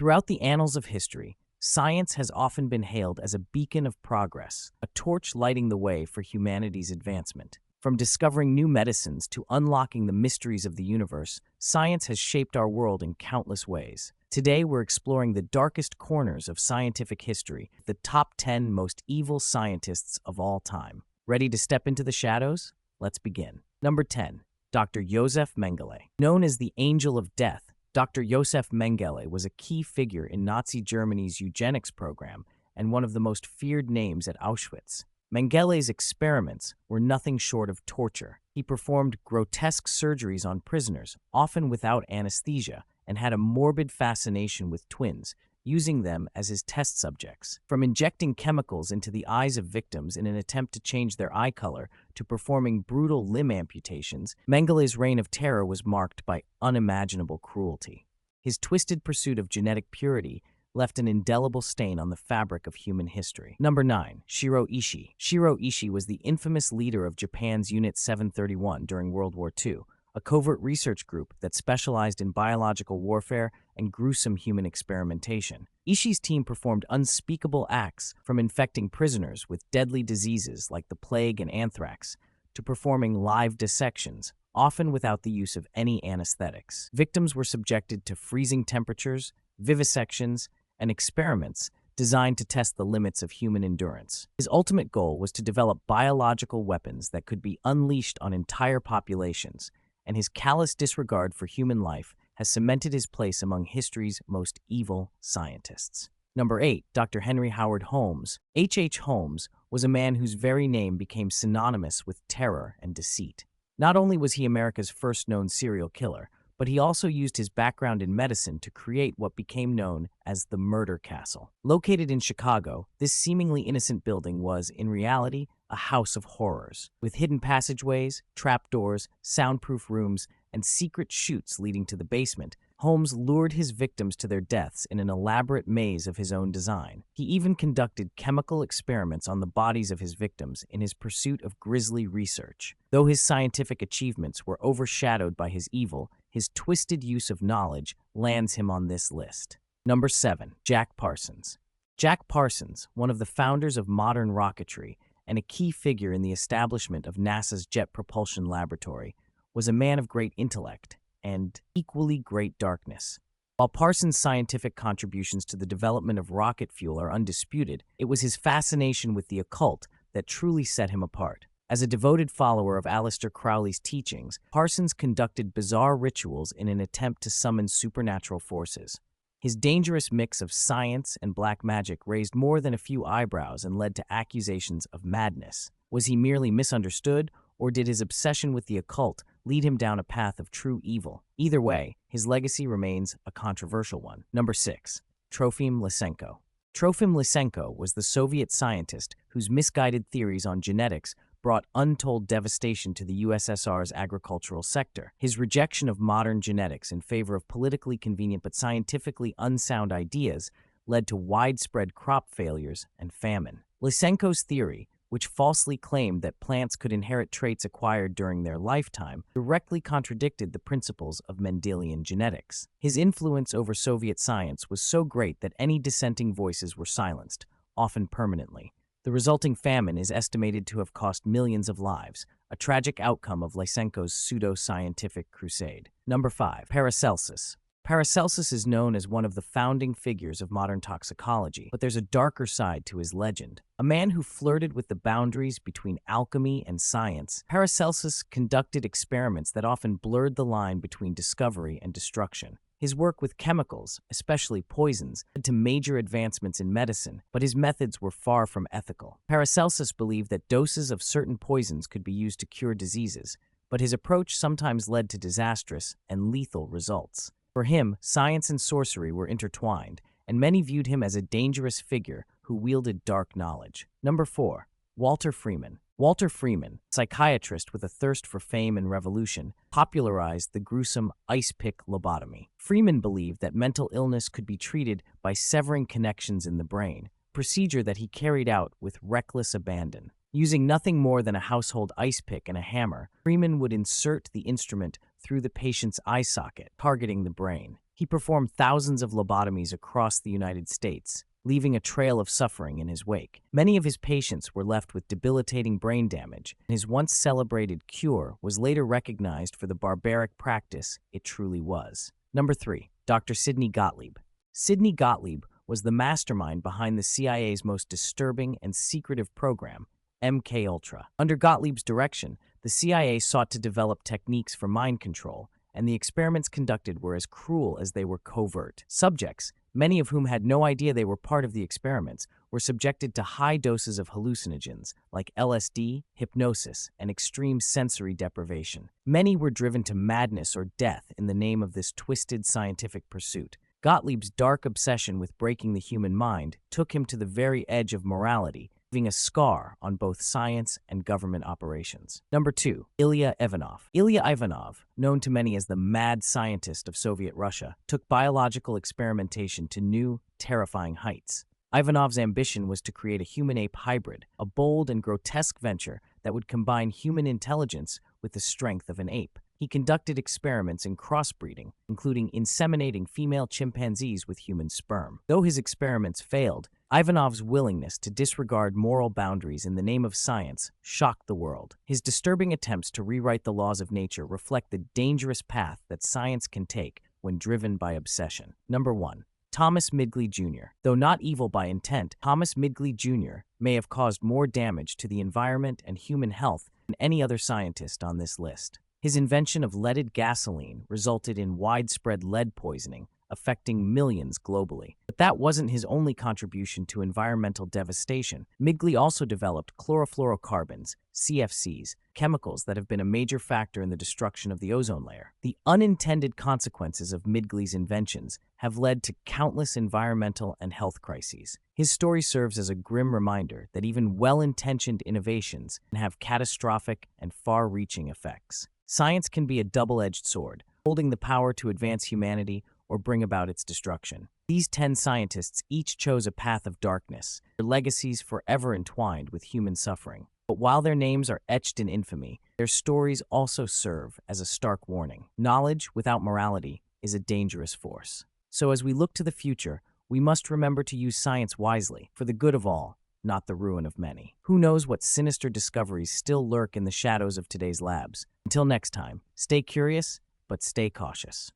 Throughout the annals of history, science has often been hailed as a beacon of progress, a torch lighting the way for humanity's advancement. From discovering new medicines to unlocking the mysteries of the universe, science has shaped our world in countless ways. Today, we're exploring the darkest corners of scientific history, the top 10 most evil scientists of all time. Ready to step into the shadows? Let's begin. Number 10. Dr. Josef Mengele. Known as the Angel of Death, Dr. Josef Mengele was a key figure in Nazi Germany's eugenics program and one of the most feared names at Auschwitz. Mengele's experiments were nothing short of torture. He performed grotesque surgeries on prisoners, often without anesthesia, and had a morbid fascination with twins, using them as his test subjects. From injecting chemicals into the eyes of victims in an attempt to change their eye color to performing brutal limb amputations, Mengele's reign of terror was marked by unimaginable cruelty. His twisted pursuit of genetic purity left an indelible stain on the fabric of human history. Number 9. Shiro Ishii. Shiro Ishii was the infamous leader of Japan's Unit 731 during World War II, a covert research group that specialized in biological warfare and gruesome human experimentation. Ishii's team performed unspeakable acts, from infecting prisoners with deadly diseases like the plague and anthrax, to performing live dissections, often without the use of any anesthetics. Victims were subjected to freezing temperatures, vivisections, and experiments designed to test the limits of human endurance. His ultimate goal was to develop biological weapons that could be unleashed on entire populations, and his callous disregard for human life has cemented his place among history's most evil scientists. Number 8. Dr. Henry Howard Holmes. H. Holmes was a man whose very name became synonymous with terror and deceit. Not only was he America's first known serial killer, but he also used his background in medicine to create what became known as the Murder Castle. Located in Chicago, this seemingly innocent building was, in reality, a house of horrors, with hidden passageways, trapdoors, soundproof rooms, and secret chutes leading to the basement. Holmes lured his victims to their deaths in an elaborate maze of his own design. He even conducted chemical experiments on the bodies of his victims in his pursuit of grisly research. Though his scientific achievements were overshadowed by his evil, his twisted use of knowledge lands him on this list. Number 7. Jack Parsons. Jack Parsons, one of the founders of modern rocketry and a key figure in the establishment of NASA's Jet Propulsion Laboratory, was a man of great intellect and equally great darkness. While Parsons' scientific contributions to the development of rocket fuel are undisputed, it was his fascination with the occult that truly set him apart. As a devoted follower of Aleister Crowley's teachings, Parsons conducted bizarre rituals in an attempt to summon supernatural forces. His dangerous mix of science and black magic raised more than a few eyebrows and led to accusations of madness. Was he merely misunderstood, or did his obsession with the occult lead him down a path of true evil? Either way, his legacy remains a controversial one. Number 6. Trofim Lysenko. Trofim Lysenko was the Soviet scientist whose misguided theories on genetics brought untold devastation to the USSR's agricultural sector. His rejection of modern genetics in favor of politically convenient but scientifically unsound ideas led to widespread crop failures and famine. Lysenko's theory, which falsely claimed that plants could inherit traits acquired during their lifetime, directly contradicted the principles of Mendelian genetics. His influence over Soviet science was so great that any dissenting voices were silenced, often permanently. The resulting famine is estimated to have cost millions of lives, a tragic outcome of Lysenko's pseudo-scientific crusade. Number 5. Paracelsus. Paracelsus is known as one of the founding figures of modern toxicology, but there's a darker side to his legend. A man who flirted with the boundaries between alchemy and science, Paracelsus conducted experiments that often blurred the line between discovery and destruction. His work with chemicals, especially poisons, led to major advancements in medicine, but his methods were far from ethical. Paracelsus believed that doses of certain poisons could be used to cure diseases, but his approach sometimes led to disastrous and lethal results. For him, science and sorcery were intertwined, and many viewed him as a dangerous figure who wielded dark knowledge. Number 4. Walter Freeman. Walter Freeman, psychiatrist with a thirst for fame and revolution, popularized the gruesome ice-pick lobotomy. Freeman believed that mental illness could be treated by severing connections in the brain, a procedure that he carried out with reckless abandon. Using nothing more than a household ice pick and a hammer, Freeman would insert the instrument through the patient's eye socket, targeting the brain. He performed thousands of lobotomies across the United States, leaving a trail of suffering in his wake. Many of his patients were left with debilitating brain damage, and his once celebrated cure was later recognized for the barbaric practice it truly was. Number 3. Dr. Sidney Gottlieb. Sidney Gottlieb was the mastermind behind the CIA's most disturbing and secretive program, MKUltra. Under Gottlieb's direction, the CIA sought to develop techniques for mind control, and the experiments conducted were as cruel as they were covert. Subjects, many of whom had no idea they were part of the experiments, were subjected to high doses of hallucinogens like LSD, hypnosis, and extreme sensory deprivation. Many were driven to madness or death in the name of this twisted scientific pursuit. Gottlieb's dark obsession with breaking the human mind took him to the very edge of morality, leaving a scar on both science and government operations. Number 2. Ilya Ivanov. Ilya Ivanov, known to many as the mad scientist of Soviet Russia, took biological experimentation to new, terrifying heights. Ivanov's ambition was to create a human-ape hybrid, a bold and grotesque venture that would combine human intelligence with the strength of an ape. He conducted experiments in crossbreeding, including inseminating female chimpanzees with human sperm. Though his experiments failed, Ivanov's willingness to disregard moral boundaries in the name of science shocked the world. His disturbing attempts to rewrite the laws of nature reflect the dangerous path that science can take when driven by obsession. Number 1. Thomas Midgley Jr. Though not evil by intent, Thomas Midgley Jr. may have caused more damage to the environment and human health than any other scientist on this list. His invention of leaded gasoline resulted in widespread lead poisoning, affecting millions globally. But that wasn't his only contribution to environmental devastation. Midgley also developed chlorofluorocarbons, CFCs, chemicals that have been a major factor in the destruction of the ozone layer. The unintended consequences of Midgley's inventions have led to countless environmental and health crises. His story serves as a grim reminder that even well-intentioned innovations can have catastrophic and far-reaching effects. Science can be a double-edged sword, holding the power to advance humanity or bring about its destruction. These 10 scientists each chose a path of darkness, their legacies forever entwined with human suffering. But while their names are etched in infamy, their stories also serve as a stark warning. Knowledge without morality is a dangerous force. So as we look to the future, we must remember to use science wisely, for the good of all, not the ruin of many. Who knows what sinister discoveries still lurk in the shadows of today's labs? Until next time, stay curious, but stay cautious.